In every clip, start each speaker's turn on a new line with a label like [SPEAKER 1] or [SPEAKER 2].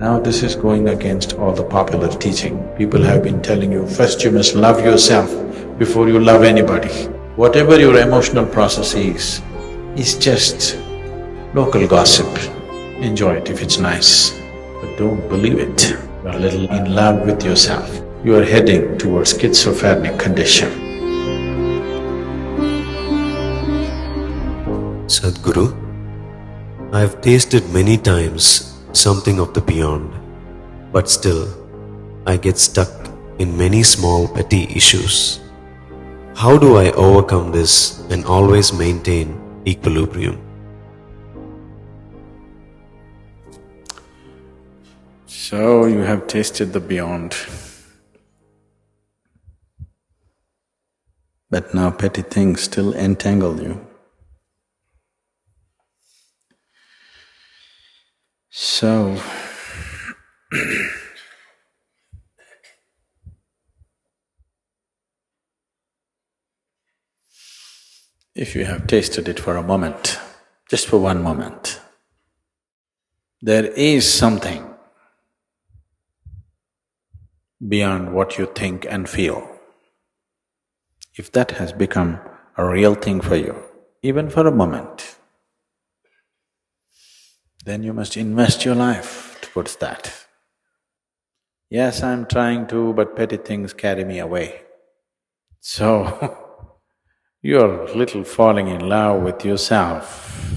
[SPEAKER 1] Now this is going against all the popular teaching. People have been telling you, first you must love yourself before you love anybody. Whatever your emotional process is just local gossip. Enjoy it if it's nice, but don't believe it. You are a little in love with yourself. You are heading towards schizophrenic condition.
[SPEAKER 2] Sadhguru, I have tasted many times something of the beyond, but still I get stuck in many small petty issues. How do I overcome this and always maintain equilibrium?
[SPEAKER 1] So you have tasted the beyond, but now petty things still entangle you. So, if you have tasted it for a moment, just for one moment, there is something beyond what you think and feel. If that has become a real thing for you, even for a moment, then you must invest your life towards that. Yes, I'm trying to, but petty things carry me away. So, you're little falling in love with yourself.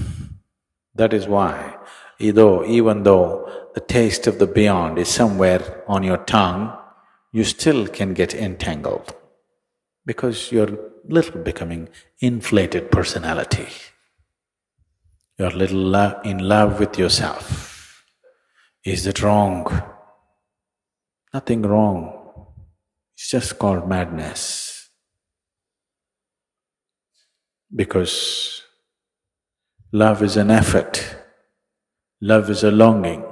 [SPEAKER 1] That is why, even though the taste of the beyond is somewhere on your tongue, you still can get entangled because you're little becoming inflated personality. You're little in love with yourself. Is that wrong? Nothing wrong. It's just called madness. Because love is an effort, love is a longing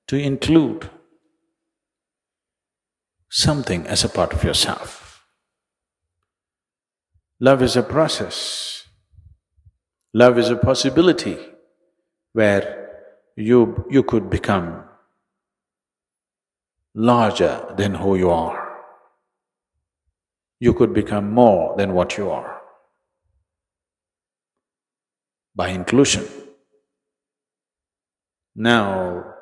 [SPEAKER 1] to include something as a part of yourself. Love is a process. Love is a possibility where you could become larger than who you are. You could become more than what you are by inclusion. Now,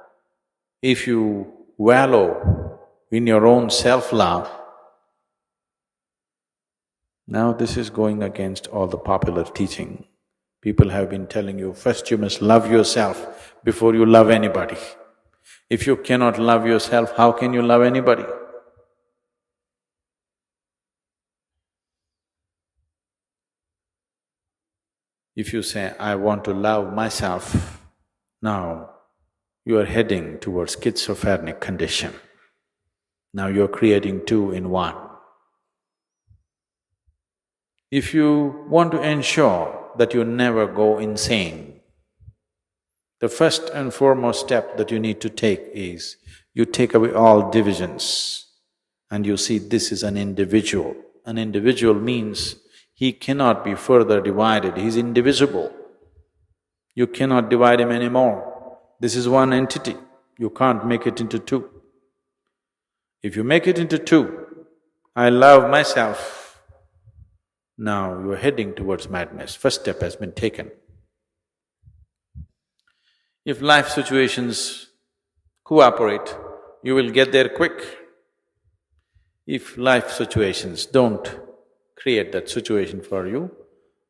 [SPEAKER 1] if you wallow in your own self-love, now this is going against all the popular teaching. People have been telling you, first you must love yourself before you love anybody. If you cannot love yourself, how can you love anybody? If you say, I want to love myself, now you are heading towards schizophrenic condition. Now you're creating two in one. If you want to ensure that you never go insane, the first and foremost step that you need to take is, you take away all divisions and you see this is an individual. An individual means he cannot be further divided, he's indivisible. You cannot divide him anymore. This is one entity, you can't make it into two. If you make it into two, I love myself, now you are heading towards madness. First step has been taken. If life situations cooperate, you will get there quick. If life situations don't create that situation for you,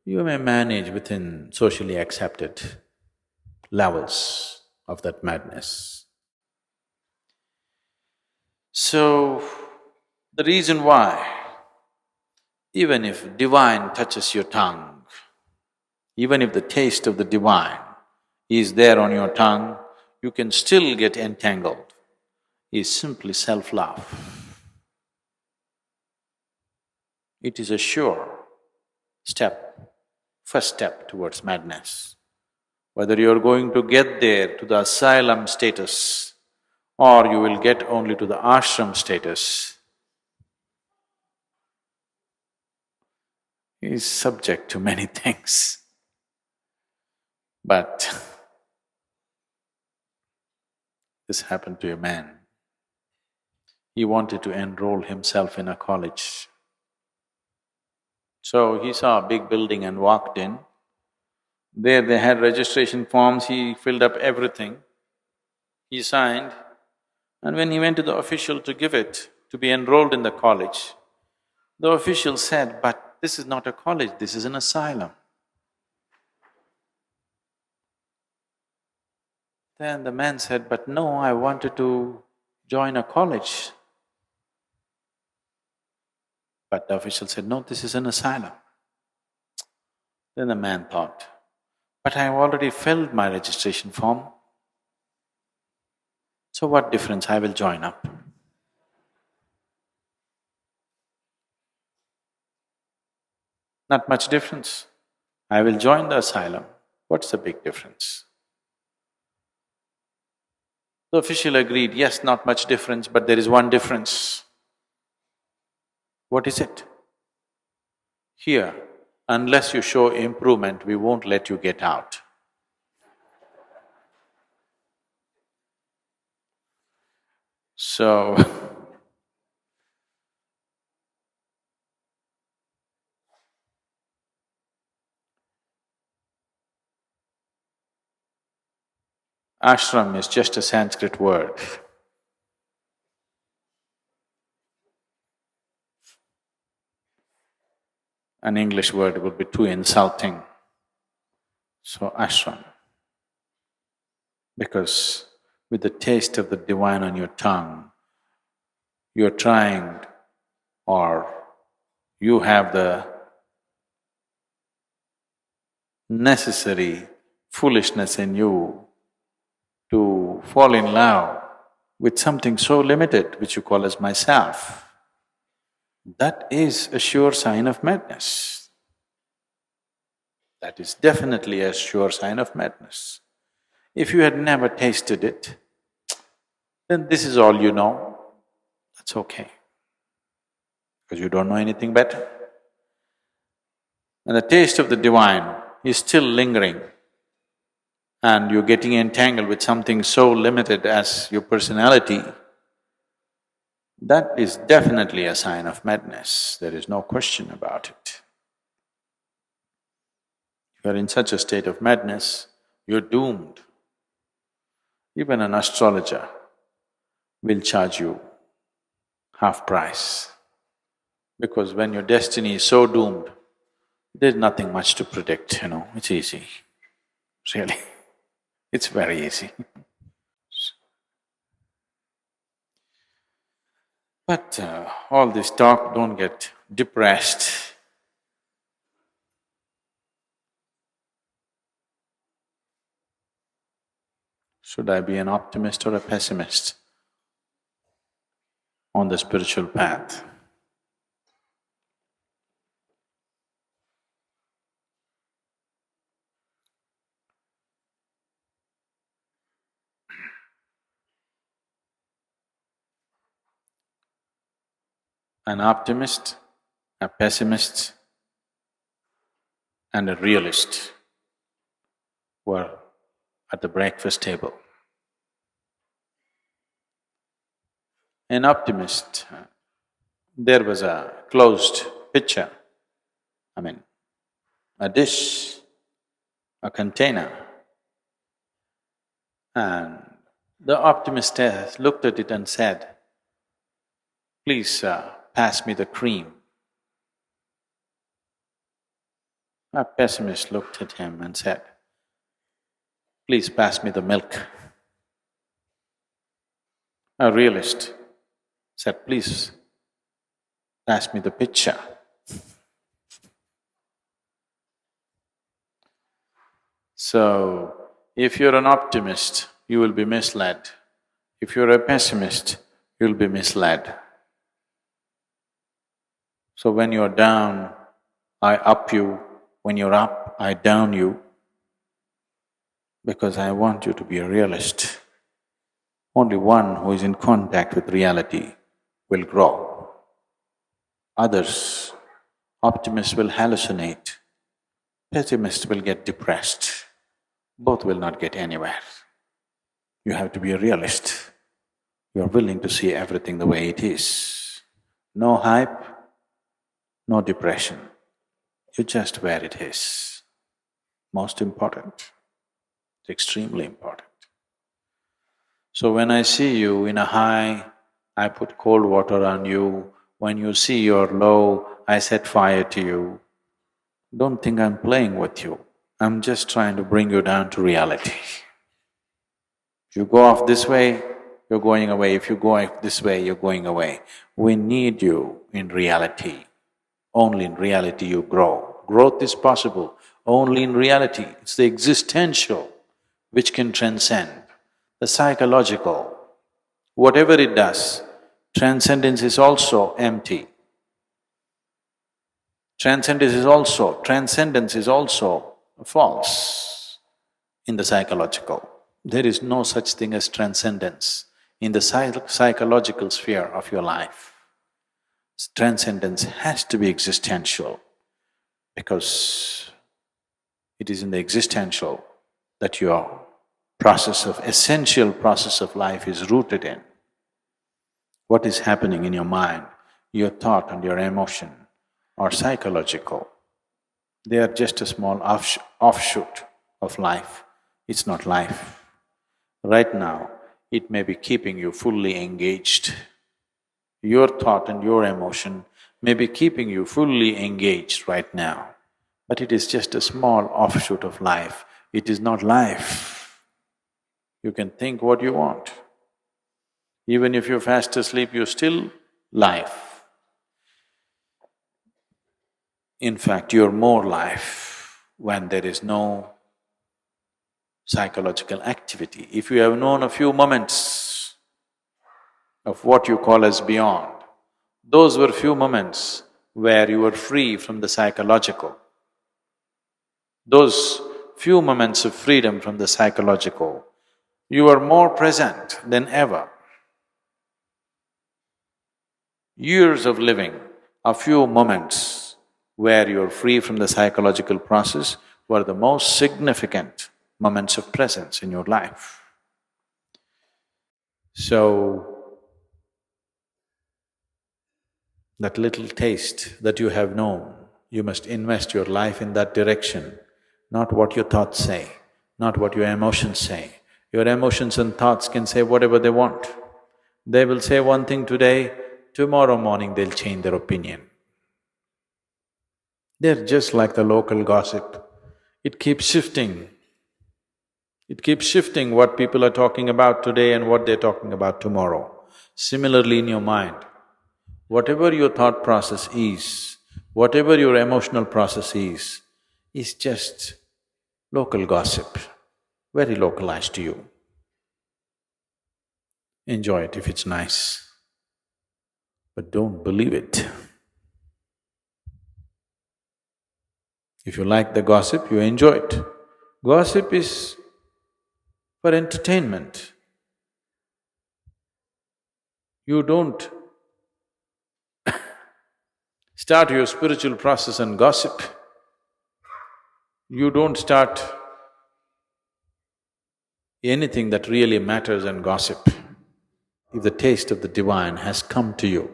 [SPEAKER 1] you may manage within socially accepted levels of that madness. So, the reason why, even if divine touches your tongue, even if the taste of the divine is there on your tongue, you can still get entangled, is simply self-love. It is a sure step, first step towards madness. Whether you're going to get there to the asylum status or you will get only to the ashram status is subject to many things. But This happened to a man. He wanted to enroll himself in a college. So he saw a big building and walked in. There they had registration forms, he filled up everything. He signed, and when he went to the official to give it, to be enrolled in the college, the official said, "But this is not a college, this is an asylum." Then the man said, "But no, I wanted to join a college." But the official said, "No, this is an asylum." Then the man thought, "But I have already filled my registration form, so what difference, I will join up." Not much difference. I will join the asylum. What's the big difference? The official agreed, "Yes, not much difference, but there is one difference." What is it? Here, unless you show improvement, we won't let you get out. So, ashram is just a Sanskrit word. An English word would be too insulting. So, ashram. Because with the taste of the divine on your tongue, you're trying or you have the necessary foolishness in you to fall in love with something so limited which you call as myself. That is a sure sign of madness. That is definitely a sure sign of madness. If you had never tasted it, then this is all you know, that's okay, because you don't know anything better. And the taste of the divine is still lingering, and you're getting entangled with something so limited as your personality, that is definitely a sign of madness, there is no question about it. If you're in such a state of madness, you're doomed. Even an astrologer will charge you half price, because when your destiny is so doomed, there's nothing much to predict, it's easy, really, it's very easy. But all this talk, don't get depressed. Should I be an optimist or a pessimist on the spiritual path? An optimist, a pessimist, and a realist were at the breakfast table. An optimist, there was a closed pitcher, a dish, a container, and the optimist looked at it and said, "Please pass me the cream." A pessimist looked at him and said, "Please pass me the milk." A realist said, "Please pass me the pitcher." So, if you're an optimist, you will be misled. If you're a pessimist, you'll be misled. So when you're down, I up you. When you're up, I down you, because I want you to be a realist. Only one who is in contact with reality will grow. Others, optimists will hallucinate, pessimists will get depressed. Both will not get anywhere. You have to be a realist. You are willing to see everything the way it is. No hype, no depression. You're just where it is. Most important. It's extremely important. So when I see you in a high, I put cold water on you. When you see you're low, I set fire to you. Don't think I'm playing with you. I'm just trying to bring you down to reality. If you go off this way, you're going away. If you go off this way, you're going away. We need you in reality. Only in reality you grow. Growth is possible only in reality. It's the existential which can transcend the psychological. Whatever it does, transcendence is also empty. Transcendence is also false in the psychological. There is no such thing as transcendence in the psychological sphere of your life. Transcendence has to be existential because it is in the existential that your essential process of life is rooted in. What is happening in your mind, your thought and your emotion are psychological. They are just a small offshoot of life. It's not life. Right now, it may be keeping you fully engaged. Your thought and your emotion may be keeping you fully engaged right now, but it is just a small offshoot of life. It is not life. You can think what you want. Even if you're fast asleep, you're still life. In fact, you're more life when there is no psychological activity. If you have known a few moments of what you call as beyond, those were few moments where you were free from the psychological. Those few moments of freedom from the psychological, you are more present than ever. Years of living, a few moments where you are free from the psychological process were the most significant moments of presence in your life. So, that little taste that you have known, you must invest your life in that direction, not what your thoughts say, not what your emotions say. Your emotions and thoughts can say whatever they want. They will say one thing today, tomorrow morning they'll change their opinion. They're just like the local gossip. It keeps shifting. It keeps shifting what people are talking about today and what they're talking about tomorrow. Similarly in your mind, whatever your thought process is, whatever your emotional process is just local gossip, very localized to you. Enjoy it if it's nice, but don't believe it. If you like the gossip, you enjoy it. Gossip is for entertainment. You don't start your spiritual process and gossip. You don't start anything that really matters and gossip. If the taste of the divine has come to you,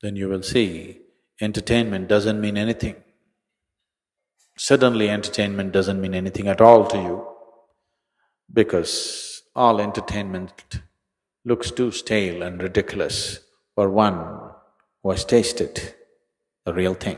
[SPEAKER 1] then you will see entertainment doesn't mean anything. Suddenly entertainment doesn't mean anything at all to you because all entertainment looks too stale and ridiculous for one who has tasted the real thing.